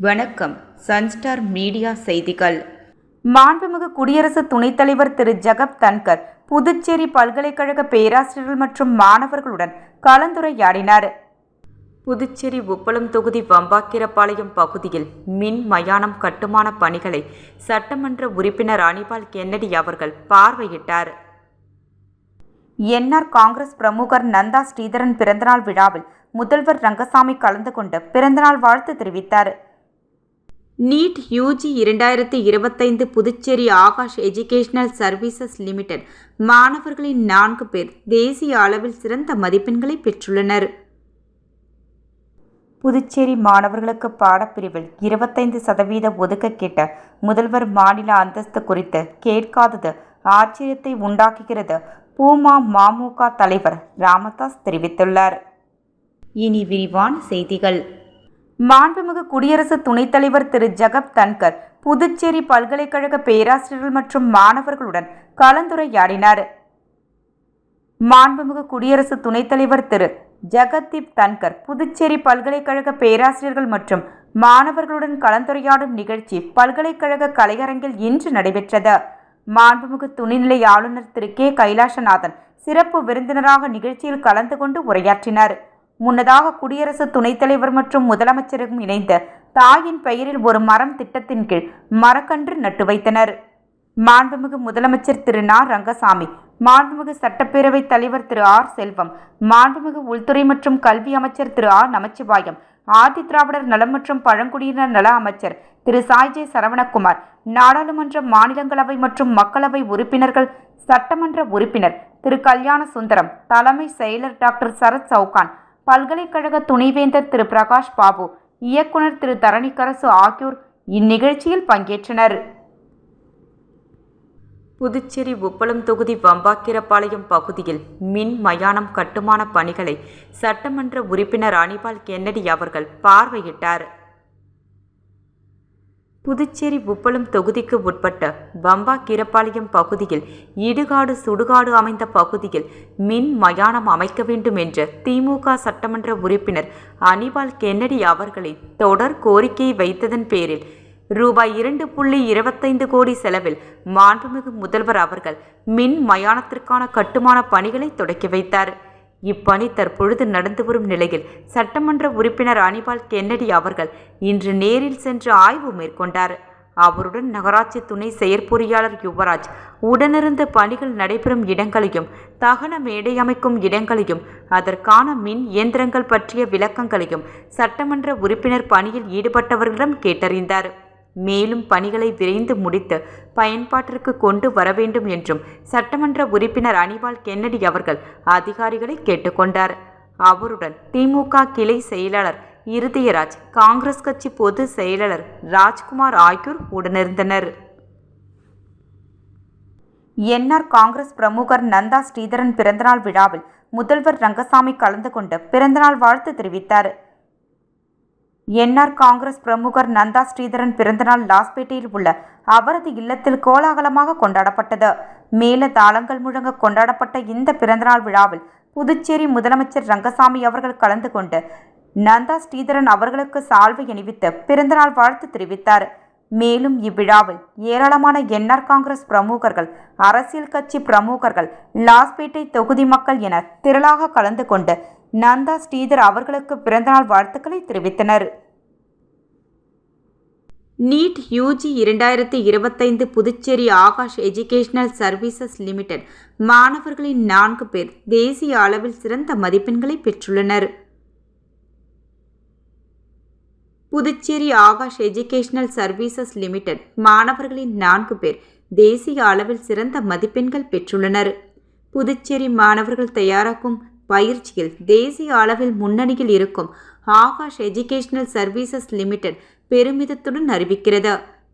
வணக்கம். Sunstar media செய்திகள். மாண்புமிகு குடியரசு துணைத் தலைவர் திரு ஜெகப் தன்கர் புதுச்சேரி பல்கலைக்கழக பேராசிரியர்கள் மற்றும் மாணவர்களுடன் கலந்துரையாடினார். புதுச்சேரி உப்பளம் தொகுதி வம்பாக்கீரபாளையம் பகுதியில் மின் மயானம் கட்டுமான பணிகளை சட்டமன்ற உறுப்பினர் அனிபால் கென்னடி அவர்கள் பார்வையிட்டார். என்ஆர் காங்கிரஸ் பிரமுகர் நந்தா ஸ்ரீதரன் பிறந்தநாள் விழாவில் முதல்வர் ரங்கசாமி கலந்து கொண்டு பிறந்தநாள் வாழ்த்து தெரிவித்தார். NEET UG 2025 Puducherry Aakash educational services limited மாணவர்களின் 4 பேர் தேசிய அளவில் சிறந்த மதிப்பெண்களை பெற்றுள்ளனர். புதுச்சேரி மாணவர்களுக்கு பாடப்பிரிவில் 25% ஒதுக்க கேட்ட முதல்வர் மாநில அந்தஸ்து குறித்து கேட்காதது ஆச்சரியத்தை உண்டாக்குகிறது. மமுக தலைவர் ராமதாஸ் தெரிவித்துள்ளார். இனி விரிவான செய்திகள். மாண்புமிகு குடியரசு துணைத் தலைவர் திரு ஜெகப் தன்கர் புதுச்சேரி பல்கலைக்கழக பேராசிரியர்கள் மற்றும் மாணவர்களுடன் கலந்துரையாடினார். மாண்புமிகு குடியரசு துணைத் தலைவர் திரு ஜெகதீப் தன்கர் புதுச்சேரி பல்கலைக்கழக பேராசிரியர்கள் மற்றும் மாணவர்களுடன் கலந்துரையாடும் நிகழ்ச்சி பல்கலைக்கழக கலையரங்கில் இன்று நடைபெற்றது. மாண்புமிகு துணைநிலை ஆளுநர் திரு கே கைலாசநாதன் சிறப்பு விருந்தினராக நிகழ்ச்சியில் கலந்து கொண்டு உரையாற்றினார். முன்னதாக குடியரசு துணைத் தலைவர் மற்றும் முதலமைச்சரும் இணைந்து தாயின் பெயரில் ஒரு மரம் திட்டத்தின் கீழ் மரக்கன்று நட்டு வைத்தனர். மாண்புமிகு முதலமைச்சர் திரு நா. ரங்கசாமி, மாண்புமிகு சட்டப்பேரவைத் தலைவர் திரு ஆர். செல்வம், மாண்புமிகு உள்துறை மற்றும் கல்வி அமைச்சர் திரு ஆர். நமச்சிவாயம், ஆதி திராவிடர் நலம் மற்றும் பழங்குடியினர் நல அமைச்சர் திரு சாய்ஜே சரவணகுமார், நாடாளுமன்ற மாநிலங்களவை மற்றும் மக்களவை உறுப்பினர்கள், சட்டமன்ற உறுப்பினர் திரு கல்யாண சுந்தரம், தலைமை செயலர் டாக்டர் சரத் சவுகான், பல்கலைக்கழக துணைவேந்தர் திரு பிரகாஷ் பாபு, இயக்குனர் திரு தரணிக்கரசு ஆகியோர் இந்நிகழ்ச்சியில் பங்கேற்றனர். புதுச்சேரி உப்பளம் தொகுதி வம்பாக்கீரபாளையம் பகுதியில் மின் மயானம் கட்டுமான பணிகளை சட்டமன்ற உறுப்பினர் அனிபால் கென்னடி அவர்கள் பார்வையிட்டார். புதுச்சேரி உப்பளம் தொகுதிக்கு உட்பட்ட வம்பாக்கீரபாளையம் பகுதியில் இடுகாடு சுடுகாடு அமைந்த பகுதியில் மின் மயானம் அமைக்க வேண்டும் என்ற திமுக சட்டமன்ற உறுப்பினர் அனிபால் கென்னடி அவர்களை தொடர் கோரிக்கையை வைத்ததன் பேரில் ரூபாய் 2.25 கோடி செலவில் மாண்புமிகு முதல்வர் அவர்கள் மின் மயானத்திற்கான கட்டுமான பணிகளை தொடக்கி வைத்தார். இப்பணி தற்பொழுது நடந்து வரும் நிலையில் சட்டமன்ற உறுப்பினர் அனிபால் கென்னடி அவர்கள் இன்று நேரில் சென்று ஆய்வு மேற்கொண்டார். அவருடன் நகராட்சி துணை செயற்பொறியாளர் யுவராஜ் உடனிருந்து பணிகள் நடைபெறும் இடங்களையும், தகன மேடை அமைக்கும் இடங்களையும், அதற்கான மின் இயந்திரங்கள் பற்றிய விளக்கங்களையும் சட்டமன்ற உறுப்பினர் பணியில் ஈடுபட்டவர்களிடம் கேட்டறிந்தார். மேலும் பணிகளை விரைந்து முடித்து பயன்பாட்டிற்கு கொண்டு வர வேண்டும் என்றும் சட்டமன்ற உறுப்பினர் அனிபால் கென்னடி அவர்கள் அதிகாரிகளை கேட்டுக்கொண்டார். அவருடன் திமுக கிளை செயலாளர் இருதயராஜ், காங்கிரஸ் கட்சி பொதுச் செயலாளர் ராஜ்குமார் ஆகியோர் உடனிருந்தனர். என்ஆர் காங்கிரஸ் பிரமுகர் நந்தா ஸ்ரீதரன் பிறந்தநாள் விழாவில் முதல்வர் ரங்கசாமி கலந்து கொண்டு பிறந்தநாள் வாழ்த்து தெரிவித்தார். என்ஆர் காங்கிரஸ் பிரமுகர் நந்தா ஸ்ரீதரன் பிறந்தநாள் லாஸ்பேட்டையில் உள்ள அவரது இல்லத்தில் கோலாகலமாக கொண்டாடப்பட்டது. மேல தாளங்கள் முழங்க கொண்டாடப்பட்ட இந்த பிறந்தநாள் விழாவில் புதுச்சேரி முதலமைச்சர் ரங்கசாமி அவர்கள் கலந்து கொண்டு நந்தா ஸ்ரீதரன் அவர்களுக்கு சால்வை அணிவித்து பிறந்தநாள் வாழ்த்து தெரிவித்தார். மேலும் இவ்விழாவில் ஏராளமான என்ஆர் காங்கிரஸ் பிரமுகர்கள், அரசியல் கட்சி பிரமுகர்கள், லாஸ்பேட்டை தொகுதி மக்கள் என திரளாக கலந்து கொண்டு நந்தா ஸ்ரீதர் அவர்களுக்கு பிறந்தநாள் வாழ்த்துக்களை தெரிவித்தனர். NEET UG 2025 Puducherry Aakash educational services limited மாணவர்களின் 4 பேர் தேசிய அளவில் சிறந்த மதிப்பெண்களை பெற்றுள்ளனர். Puducherry Aakash educational services limited மாணவர்களின் 4 பேர் தேசிய அளவில் சிறந்த மதிப்பெண்கள் பெற்றுள்ளனர். புதுச்சேரி மாணவர்கள் தயாராகும் பயிற்சியில் தேசிய அளவில் முன்னணியில் இருக்கும் ஆகாஷ் எஜுகேஷனல் சர்வீசஸ் லிமிடெட் பெருமிதத்துடன் அறிவிக்கிறது.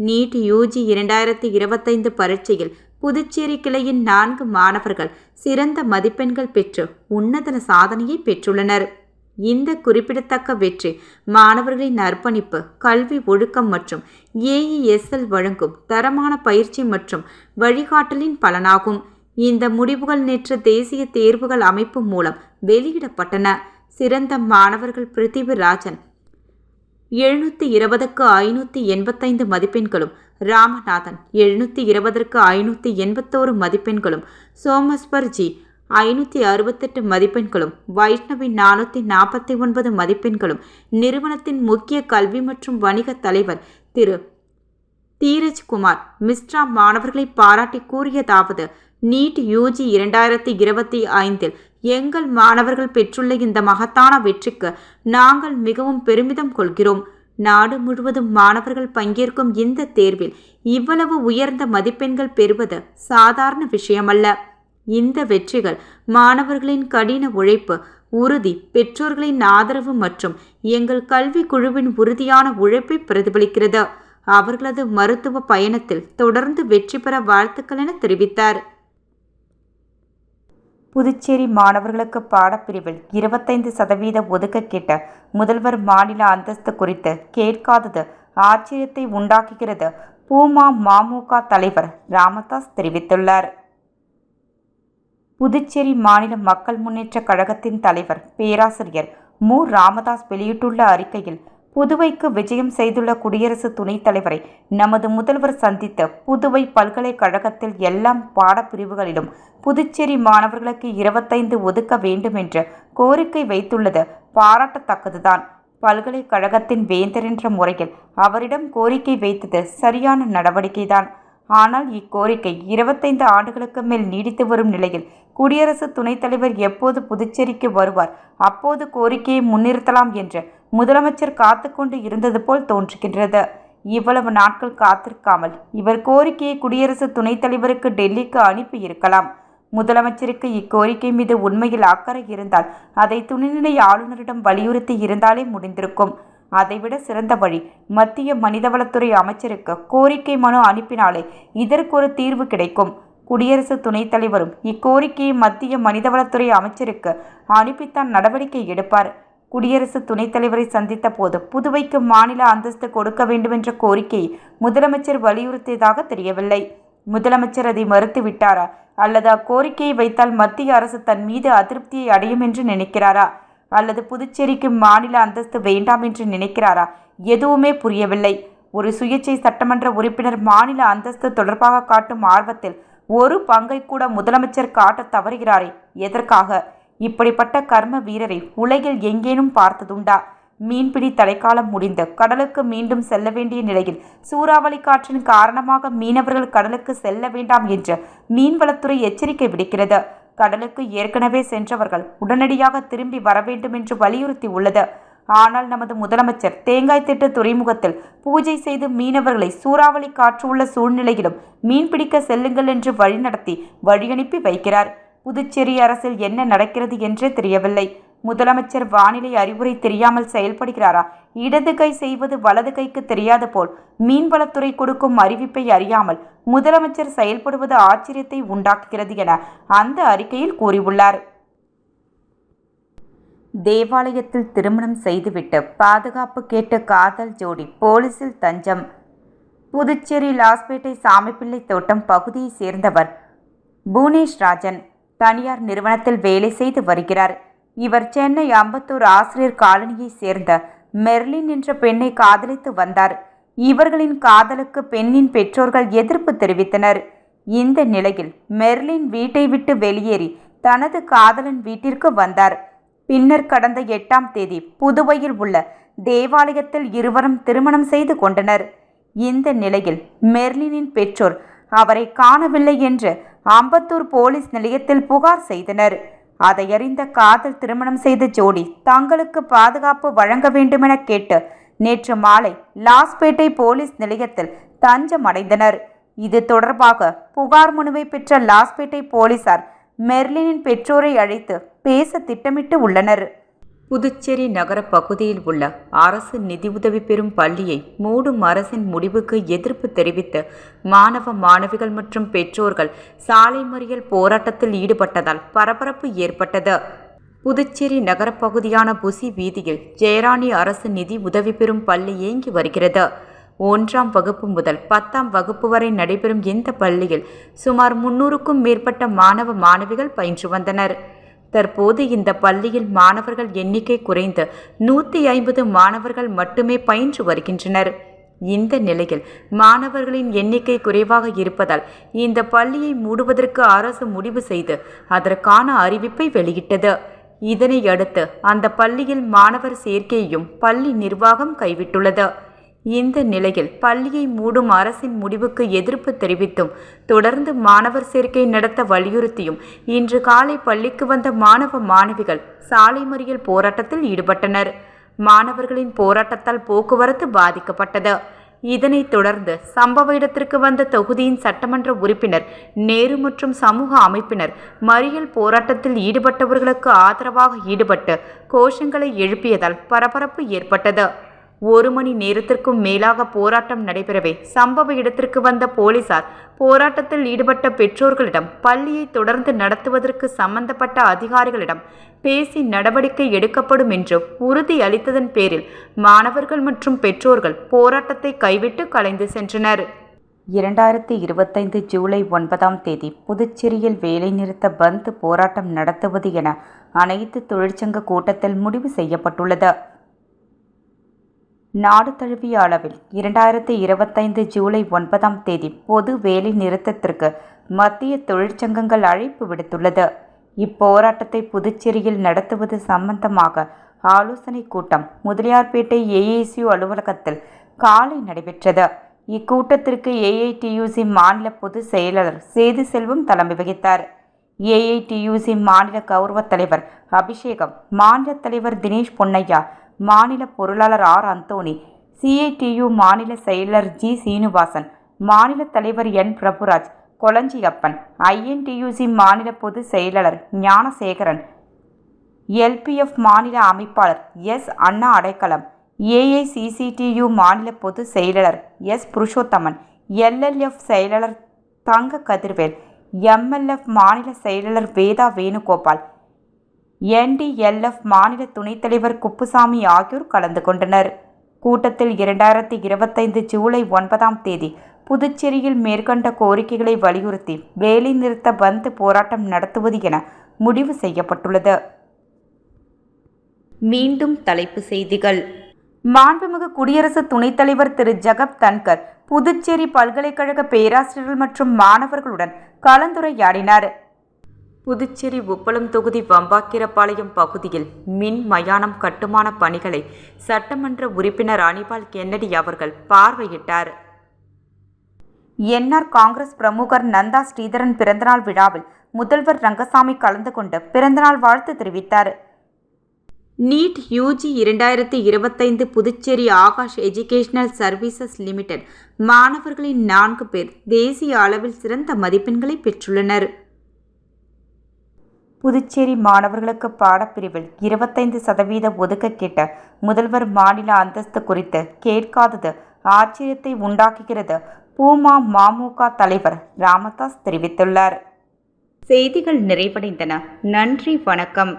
நீட் யூஜி 2025 பரீட்சையில் புதுச்சேரி கிளையின் 4 மாணவர்கள் சிறந்த மதிப்பெண்கள் பெற்று உன்னத சாதனையை பெற்றுள்ளனர். இந்த குறிப்பிடத்தக்க வெற்றி மாணவர்களின் அர்ப்பணிப்பு, கல்வி ஒழுக்கம் மற்றும் AESL வழங்கும் தரமான பயிற்சி மற்றும் வழிகாட்டலின் பலனாகும். இந்த முடிவுகள் நேற்று தேசிய தேர்வுகள் அமைப்பு மூலம் வெளியிடப்பட்டன. சிறந்த மாணவர்கள் பிருத்திவிராஜன், 720க்கு 585 மதிப்பெண்களும், ராமநாதன் 720க்கு 581 மதிப்பெண்களும், சோமஸ்பர் ஜி 568 மதிப்பெண்களும், வைஷ்ணவி 449 மதிப்பெண்களும், நிறுவனத்தின் முக்கிய கல்வி மற்றும் வணிக தலைவர் திரு தீரஜ் குமார் மிஸ்ரா மாணவர்களை பாராட்டி கூறியதாவது: நீட் யூஜி 2025 எங்கள் மாணவர்கள் பெற்றுள்ள இந்த மகத்தான வெற்றிக்கு நாங்கள் மிகவும் பெருமிதம் கொள்கிறோம். நாடு முழுவதும் மாணவர்கள் பங்கேற்கும் இந்த தேர்வில் இவ்வளவு உயர்ந்த மதிப்பெண்கள் பெறுவது சாதாரண விஷயமல்ல. இந்த வெற்றிகள் மாணவர்களின் கடின உழைப்பு, உறுதி, பெற்றோர்களின் ஆதரவு மற்றும் எங்கள் கல்வி குழுவின் உறுதியான உழைப்பை பிரதிபலிக்கிறது. அவர்களது மருத்துவ பயணத்தில் தொடர்ந்து வெற்றி பெற வாழ்த்துக்கள் என தெரிவித்தார். புதுச்சேரி மாணவர்களுக்கு பாடப்பிரிவில் 25% ஒதுக்க கேட்ட முதல்வர் மாநில அந்தஸ்து குறித்து கேட்காதது ஆச்சரியத்தை உண்டாக்குகிறது. மமுக தலைவர் ராமதாஸ் தெரிவித்துள்ளார். புதுச்சேரி மாநில மக்கள் முன்னேற்ற கழகத்தின் தலைவர் பேராசிரியர் மு. ராமதாஸ் வெளியிட்டுள்ள அறிக்கையில், புதுவைக்கு விஜயம் செய்துள்ள குடியரசு துணைத் தலைவரை நமது முதல்வர் சந்தித்து புதுவை பல்கலைக்கழகத்தில் எல்லா பாடப்பிரிவுகளிலும் புதுச்சேரி மாணவர்களுக்கு 25 ஒதுக்க வேண்டும் என்று கோரிக்கை வைத்துள்ளது பாராட்டத்தக்கதுதான். பல்கலைக்கழகத்தின் வேந்தர் என்ற முறையில் அவரிடம் கோரிக்கை வைத்தது சரியான நடவடிக்கைதான். ஆனால் இக்கோரிக்கை 25 ஆண்டுகளுக்கு மேல் நீடித்து வரும் நிலையில் குடியரசு துணைத் தலைவர் எப்போது புதுச்சேரிக்கு வருவார், அப்போது கோரிக்கையை முன்னிறுத்தலாம் என்று முதலமைச்சர் காத்துக்கொண்டு இருந்தது போல் தோன்றுகின்றது. இவ்வளவு நாட்கள் காத்திருக்காமல் இவர் கோரிக்கையை குடியரசு துணைத் தலைவருக்கு டெல்லிக்கு அனுப்பி இருக்கலாம். முதலமைச்சருக்கு இக்கோரிக்கை மீது உண்மையில் அக்கறை இருந்தால் அதை துணைநிலை ஆளுநரிடம் வலியுறுத்தி இருந்தாலே முடிந்திருக்கும். அதைவிட சிறந்த வழி, மத்திய மனிதவளத்துறை அமைச்சருக்கு கோரிக்கை மனு அனுப்பினாலே இதற்கு ஒரு தீர்வு கிடைக்கும். குடியரசு துணைத் தலைவரும் இக்கோரிக்கையை மத்திய மனிதவளத்துறை அமைச்சருக்கு அனுப்பித்தான் நடவடிக்கை எடுப்பார். குடியரசு துணைத் தலைவரை சந்தித்த போது புதுவைக்கு மாநில அந்தஸ்து கொடுக்க வேண்டும் என்ற கோரிக்கையை முதலமைச்சர் வலியுறுத்தியதாக தெரியவில்லை. முதலமைச்சர் அதை மறுத்துவிட்டாரா, அல்லது அக்கோரிக்கையை வைத்தால் மத்திய அரசு தன் மீது அதிருப்தியை அடையும் என்று நினைக்கிறாரா, அல்லது புதுச்சேரிக்கு மாநில அந்தஸ்து வேண்டாம் என்று நினைக்கிறாரா? எதுவுமே புரியவில்லை. ஒரு சுயேட்சை சட்டமன்ற உறுப்பினர் மாநில அந்தஸ்து தொடர்பாக காட்டும் ஆர்வத்தில் ஒரு பங்கை கூட முதலமைச்சர் காட்ட தவறுகிறாரே, எதற்காக? இப்படிப்பட்ட கர்ம வீரரை உலகில் எங்கேனும் பார்த்ததுண்டா? மீன்பிடி தடைக்காலம் முடிந்து கடலுக்கு மீண்டும் செல்ல வேண்டிய நிலையில் சூறாவளி காற்றின் காரணமாக மீனவர்கள் கடலுக்கு செல்ல வேண்டாம் என்று மீன்வளத்துறை எச்சரிக்கை விடுக்கிறது. கடலுக்கு ஏற்கனவே சென்றவர்கள் உடனடியாக திரும்பி வர வேண்டும் என்று வலியுறுத்தி உள்ளது. ஆனால் நமது முதலமைச்சர் தேங்காய்த்திட்டு துறைமுகத்தில் பூஜை செய்து மீனவர்களை சூறாவளி காற்று உள்ள சூழ்நிலையிலும் மீன்பிடிக்க செல்லுங்கள் என்று வழிநடத்தி வழியனுப்பி வைக்கிறார். புதுச்சேரி அரசில் என்ன நடக்கிறது என்றே தெரியவில்லை. முதலமைச்சர் வானிலை அறிவுரை தெரியாமல் செயல்படுகிறாரா? இடது கை செய்வது வலது கைக்கு தெரியாது போல் மீன்வளத்துறை கொடுக்கும் அறிவிப்பை அறியாமல் முதலமைச்சர் செயல்படுவது ஆச்சரியத்தை உண்டாக்குகிறது என அந்த அறிக்கையில் கூறியுள்ளார். தேவாலயத்தில் திருமணம் செய்துவிட்டு பாதுகாப்பு கேட்ட காதல் ஜோடி போலீசில் தஞ்சம். புதுச்சேரி லாஸ்பேட்டை சாமிப்பிள்ளை தோட்டம் பகுதியை சேர்ந்தவர் புவனேஷ் ராஜன் தனியார் நிறுவனத்தில் வேலை செய்து வருகிறார். இவர் சென்னை அம்பத்தூர் ஆசிரியர் காலனியை சேர்ந்த மெர்லின் என்ற பெண்ணை காதலித்து வந்தார். இவர்களின் காதலுக்கு பெண்ணின் பெற்றோர்கள் எதிர்ப்பு தெரிவித்தனர். இந்த நிலையில் மெர்லின் வீட்டை விட்டு வெளியேறி தனது காதலன் வீட்டிற்கு வந்தார். பின்னர் கடந்த 8ஆம் தேதி புதுவையில் உள்ள தேவாலயத்தில் இருவரும் திருமணம் செய்து கொண்டனர். இந்த நிலையில் மெர்லினின் பெற்றோர் அவரை காணவில்லை என்று அம்பத்தூர் போலீஸ் நிலையத்தில் புகார் செய்தனர். அதையறிந்த காதல் திருமணம் செய்த ஜோடி தங்களுக்கு பாதுகாப்பு வழங்க வேண்டுமென கேட்டு நேற்று மாலை லாஸ்பேட்டை போலீஸ் நிலையத்தில் தஞ்சம் அடைந்தனர். இது தொடர்பாக புகார் மனுவை பெற்ற லாஸ்பேட்டை போலீசார் மெர்லினின் பெற்றோரை அழைத்து பேச திட்டமிட்டு உள்ளனர். புதுச்சேரி நகர பகுதியில் உள்ள அரசு நிதியுதவி பெறும் பள்ளியை மூடும் அரசின் முடிவுக்கு எதிர்ப்பு தெரிவித்து மாணவ மாணவிகள் மற்றும் பெற்றோர்கள் சாலை மறியல் போராட்டத்தில் ஈடுபட்டதால் பரபரப்பு ஏற்பட்டது. புதுச்சேரி நகரப்பகுதியான புசி வீதியில் ஜெயராணி அரசு நிதி உதவி பெறும் பள்ளி இயங்கி வருகிறது. 1ஆம் வகுப்பு முதல் 10ஆம் வகுப்பு வரை நடைபெறும் இந்த பள்ளியில் சுமார் 300க்கும் மேற்பட்ட மாணவ மாணவிகள் பயின்று வந்தனர். தற்போது இந்த பள்ளியில் மாணவர்கள் எண்ணிக்கை குறைந்து 150 மாணவர்கள் மட்டுமே பயின்று வருகின்றனர். இந்த நிலையில் மாணவர்களின் எண்ணிக்கை குறைவாக இருப்பதால் இந்த பள்ளியை மூடுவதற்கு அரசு முடிவு செய்து அதற்கான அறிவிப்பை வெளியிட்டது. இதனை அடுத்து அந்த பள்ளியில் மாணவர் சேர்க்கையையும் பள்ளி நிர்வாகம் கைவிட்டுள்ளது. இந்த நிலையில் பள்ளியை மூடும் அரசின் முடிவுக்கு எதிர்ப்பு தெரிவித்தும் தொடர்ந்து மாணவர் சேர்க்கை நடத்த வலியுறுத்தியும் இன்று காலை பள்ளிக்கு வந்த மாணவ மாணவிகள் சாலை மறியல் போராட்டத்தில் ஈடுபட்டனர். மாணவர்களின் போராட்டத்தால் போக்குவரத்து பாதிக்கப்பட்டது. இதனைத் தொடர்ந்து சம்பவ இடத்திற்கு வந்த தொகுதியின் சட்டமன்ற உறுப்பினர் நேரு மற்றும் சமூக அமைப்பினர் மறியல் போராட்டத்தில் ஈடுபட்டவர்களுக்கு ஆதரவாக ஈடுபட்டு கோஷங்களை எழுப்பியதால் பரபரப்பு ஏற்பட்டது. 1 மணி நேரத்திற்கும் மேலாக போராட்டம் நடைபெறவே சம்பவ இடத்திற்கு வந்த போலீசார் போராட்டத்தில் ஈடுபட்ட பெற்றோர்களிடம் பள்ளியை தொடர்ந்து நடத்துவதற்கு சம்பந்தப்பட்ட அதிகாரிகளிடம் பேசி நடவடிக்கை எடுக்கப்படும் என்று உறுதி அளித்ததன் பேரில் மாணவர்கள் மற்றும் பெற்றோர்கள் போராட்டத்தை கைவிட்டு கலைந்து சென்றனர். 2025 ஜூலை 9 புதுச்சேரியில் வேலைநிறுத்த பந்த் போராட்டம் நடத்துவது என அனைத்து தொழிற்சங்க கூட்டத்தில் முடிவு செய்யப்பட்டுள்ளது. நாடு தழுவிய அளவில் 2025 ஜூலை 9 பொது வேலை நிறுத்தத்திற்கு மத்திய தொழிற்சங்கங்கள் அழைப்பு விடுத்துள்ளது. இப்போராட்டத்தை புதுச்சேரியில் நடத்துவது சம்பந்தமாக ஆலோசனை கூட்டம் முதலியார்பேட்டை AICU அலுவலகத்தில் காலை நடைபெற்றது. இக்கூட்டத்திற்கு AITUC மாநில பொதுச் செயலாளர் சேது செல்வம் தலைமை வகித்தார். AITUC மாநில கௌரவ தலைவர் அபிஷேகம், மாநில தலைவர் தினேஷ் பொன்னையா, மாநில பொருளாளர் R. அந்தோணி, CITU மாநில செயலர் G. சீனிவாசன், மாநில தலைவர் N. பிரபுராஜ், கொளஞ்சியப்பன், INTUC மாநில பொதுச் செயலாளர் ஞானசேகரன், LPF மாநில அமைப்பாளர் S. அண்ணா அடைக்கலம், AICCTU மாநில பொதுச் செயலாளர் S. புருஷோத்தமன், LLF செயலாளர் தங்க கதிர்வேல், MLF மாநில செயலாளர் வேதா வேணுகோபால், NDLF மாநில துணைத் தலைவர் குப்புசாமி ஆகியோர் கலந்து கொண்டனர். கூட்டத்தில் 2025 ஜூலை 9 புதுச்சேரியில் மேற்கண்ட கோரிக்கைகளை வலியுறுத்தி வேலைநிறுத்த பந்த் போராட்டம் நடத்துவது என முடிவு செய்யப்பட்டுள்ளது. மீண்டும் தலைப்பு செய்திகள். மாண்புமிகு குடியரசு துணைத் தலைவர் திரு ஜகப் தன்கர் புதுச்சேரி பல்கலைக்கழக பேராசிரியர்கள் மற்றும் மாணவர்களுடன் கலந்துரையாடினார். புதுச்சேரி உப்பளம் தொகுதி வம்பாக்கீரப்பாளையம் பகுதியில் மின் மயானம் கட்டுமான பணிகளை சட்டமன்ற உறுப்பினர் அனிபால் கென்னடி அவர்கள் பார்வையிட்டார். NR காங்கிரஸ் பிரமுகர் நந்தா ஸ்ரீதரன் பிறந்தநாள் விழாவில் முதல்வர் ரங்கசாமி கலந்து கொண்டு பிறந்தநாள் வாழ்த்து தெரிவித்தார். NEET UG 2025 Puducherry Aakash educational services limited மாணவர்களின் 4 பேர் தேசிய அளவில் சிறந்த மதிப்பெண்களை பெற்றுள்ளனர். புதுச்சேரி மாணவர்களுக்கு பாடப்பிரிவில் 25% ஒதுக்க கேட்ட முதல்வர் மாநில அந்தஸ்து குறித்து கேட்காதது ஆச்சரியத்தை உண்டாக்குகிறது. பூமா மமுக தலைவர் ராமதாஸ் தெரிவித்துள்ளார். செய்திகள் நிறைவடைந்தன. நன்றி, வணக்கம்.